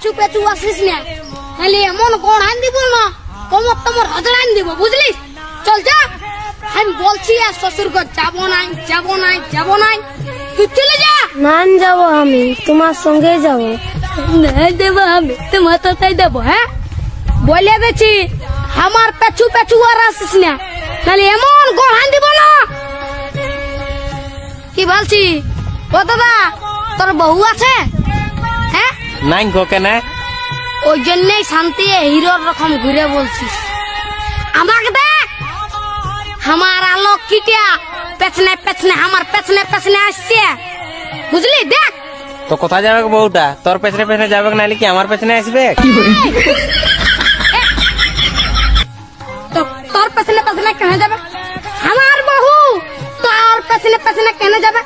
পেছু পেছু আসিস না, তাহলে এমন কোন আন দিব না কোমর তোমার হজড় আন দিব, বুঝলি? চল যা, আমি বলছি আর শ্বশুর ঘর যাবো নাই যাবো নাই যাবো নাই, তুই চলে যা। না যাবো, আমি তোমার সঙ্গে যাবো। না দেবো আমি তোমার তাই দেবো। হ্যাঁ বলে দিচ্ছি, আমার পেছু পেছু আর আসিস না, তাহলে এমন গোড়ান দিব না। কি বলছি ও দাদা, তোর বউ আছে? হ্যাঁ নাই গো, কেন? ওই জন্যই শান্তি হিরোর রকম ঘুরে বলছিস। আমাকে দেখ, আমার আলোক কিটিয়া পেছনে পেছনে আমার পেছনে পেছনে আসছে, বুঝলি? দেখ তো কোথায় যাবে বউটা? তোর পেছনে পেছনে যাবে নাহলে কি আমার পেছনে আসবে? তোর পেছনে পেছনে কেন যাবে? আমার বহু তোর পেছনে পেছনে কেন যাবে?